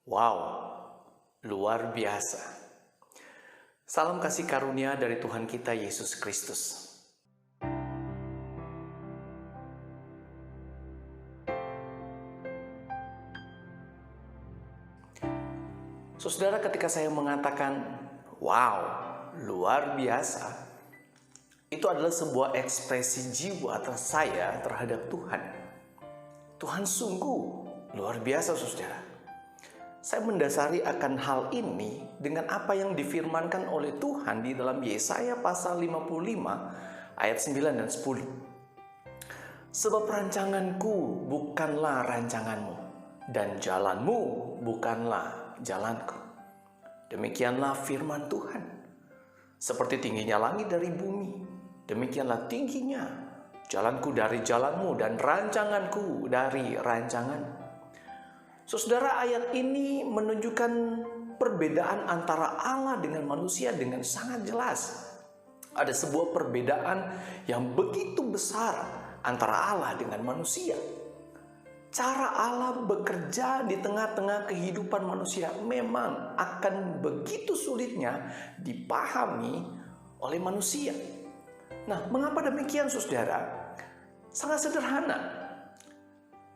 Wow, luar biasa. Salam kasih karunia dari Tuhan kita Yesus Kristus. Saudara, ketika saya mengatakan wow, luar biasa, itu adalah sebuah ekspresi jiwa saya terhadap Tuhan. Tuhan sungguh luar biasa, saudara. Saya mendasari akan hal ini dengan apa yang difirmankan oleh Tuhan di dalam Yesaya pasal 55 ayat 9 dan 10. Sebab rancanganku bukanlah rancanganmu, dan jalanmu bukanlah jalanku. Demikianlah firman Tuhan. Seperti tingginya langit dari bumi, demikianlah tingginya jalanku dari jalanmu dan rancanganku dari rancanganmu. Saudara, ayat ini menunjukkan perbedaan antara Allah dengan manusia dengan sangat jelas. Ada sebuah perbedaan yang begitu besar antara Allah dengan manusia. Cara Allah bekerja di tengah-tengah kehidupan manusia memang akan begitu sulitnya dipahami oleh manusia. Nah, mengapa demikian, saudara? Sangat sederhana.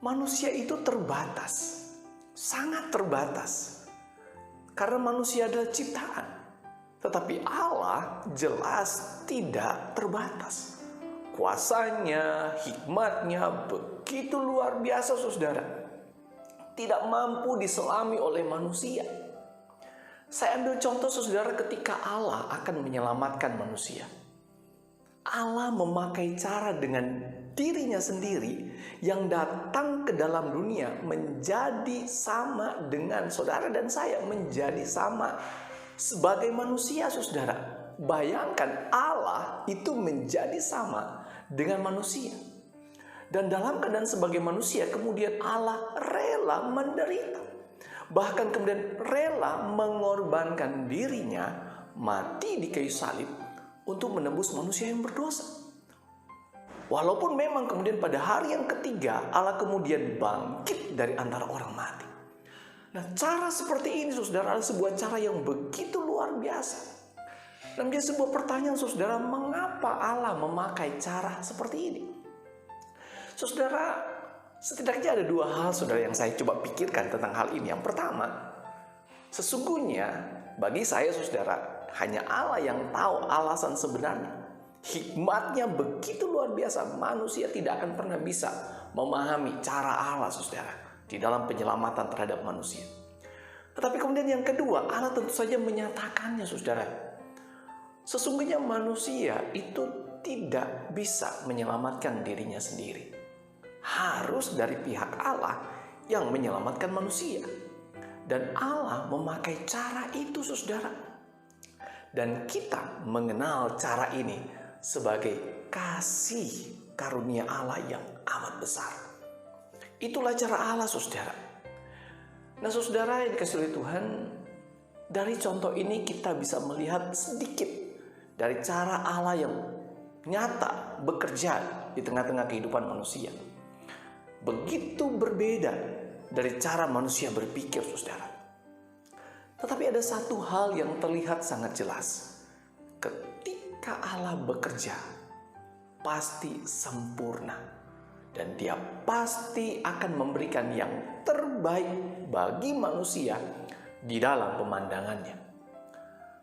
Manusia itu terbatas. Sangat terbatas. Karena manusia adalah ciptaan. Tetapi Allah jelas tidak terbatas. Kuasanya, hikmatnya begitu luar biasa, saudara. Tidak mampu diselami oleh manusia. Saya ambil contoh, saudara, ketika Allah akan menyelamatkan manusia. Allah memakai cara dengan dirinya sendiri yang datang ke dalam dunia menjadi sama dengan saudara dan saya, menjadi sama sebagai manusia, saudara. Bayangkan, Allah itu menjadi sama dengan manusia. Dan dalam keadaan sebagai manusia, kemudian Allah rela menderita. Bahkan kemudian rela mengorbankan dirinya mati di kayu salib untuk menebus manusia yang berdosa. Walaupun memang kemudian pada hari yang ketiga Allah kemudian bangkit dari antara orang mati. Nah, cara seperti ini, saudara, adalah sebuah cara yang begitu luar biasa. Dan menjadi sebuah pertanyaan, saudara, mengapa Allah memakai cara seperti ini? Saudara, setidaknya ada dua hal, saudara, yang saya coba pikirkan tentang hal ini. Yang pertama, sesungguhnya bagi saya, saudara, hanya Allah yang tahu alasan sebenarnya. Hikmatnya begitu luar biasa, manusia tidak akan pernah bisa memahami cara Allah, saudara, di dalam penyelamatan terhadap manusia. Tetapi kemudian yang kedua, Allah tentu saja menyatakannya, saudara. Sesungguhnya manusia itu tidak bisa menyelamatkan dirinya sendiri. Harus dari pihak Allah yang menyelamatkan manusia. Dan Allah memakai cara itu, saudara. Dan kita mengenal cara ini sebagai kasih karunia Allah yang amat besar. Itulah cara Allah, saudara. Nah, saudara yang dikasihi oleh Tuhan, dari contoh ini kita bisa melihat sedikit dari cara Allah yang nyata bekerja di tengah-tengah kehidupan manusia. Begitu berbeda dari cara manusia berpikir, saudara. Tetapi ada satu hal yang terlihat sangat jelas. Ketika Allah bekerja, pasti sempurna. Dan Dia pasti akan memberikan yang terbaik bagi manusia di dalam pemandangannya.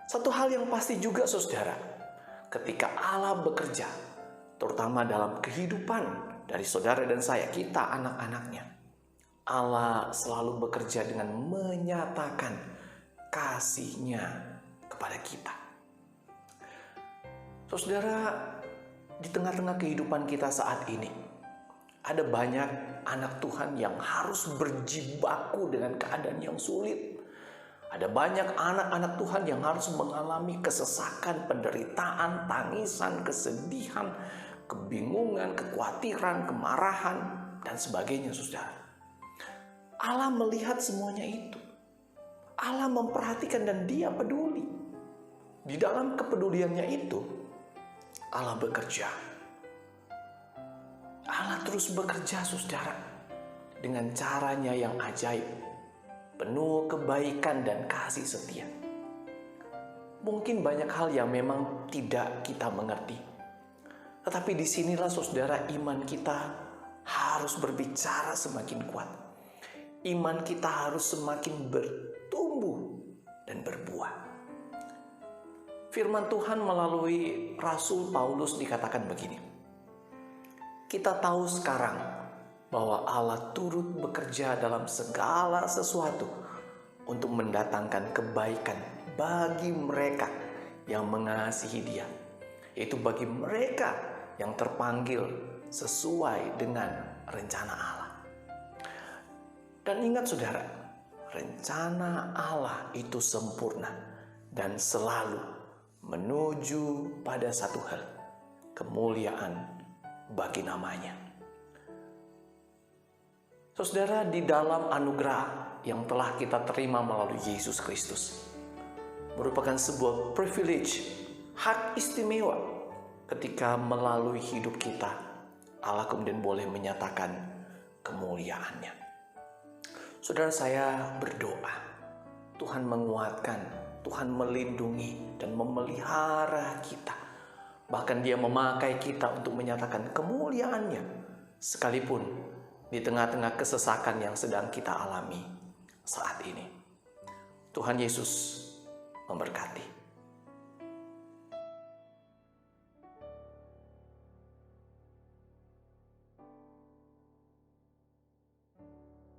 Satu hal yang pasti juga, saudara, ketika Allah bekerja, terutama dalam kehidupan dari saudara dan saya, kita anak-anaknya, Allah selalu bekerja dengan menyatakan kasih-Nya kepada kita. Saudara, di tengah-tengah kehidupan kita saat ini, ada banyak anak Tuhan yang harus berjibaku dengan keadaan yang sulit. Ada banyak anak-anak Tuhan yang harus mengalami kesesakan, penderitaan, tangisan, kesedihan, kebingungan, kekhawatiran, kemarahan, dan sebagainya, saudara. Allah melihat semuanya itu. Allah memperhatikan dan Dia peduli. Di dalam kepeduliannya itu, Allah bekerja. Allah terus bekerja, saudara, dengan caranya yang ajaib. penuh kebaikan dan kasih setia. Mungkin banyak hal yang memang tidak kita mengerti. Tetapi disinilah saudara, iman kita harus berbicara semakin kuat. Iman kita harus semakin bertumbuh dan berbuah. Firman Tuhan melalui Rasul Paulus dikatakan begini. Kita tahu sekarang bahwa Allah turut bekerja dalam segala sesuatu untuk mendatangkan kebaikan bagi mereka yang mengasihi Dia, yaitu bagi mereka yang terpanggil sesuai dengan rencana Allah. Dan ingat saudara, rencana Allah itu sempurna dan selalu menuju pada satu hal, kemuliaan bagi namanya. Saudara, di dalam anugerah yang telah kita terima melalui Yesus Kristus, merupakan sebuah privilege, hak istimewa ketika melalui hidup kita, Allah kemudian boleh menyatakan kemuliaannya. Saudara, saya berdoa, Tuhan menguatkan, Tuhan melindungi dan memelihara kita. Bahkan Dia memakai kita untuk menyatakan kemuliaannya, sekalipun di tengah-tengah kesesakan yang sedang kita alami saat ini. Tuhan Yesus memberkati.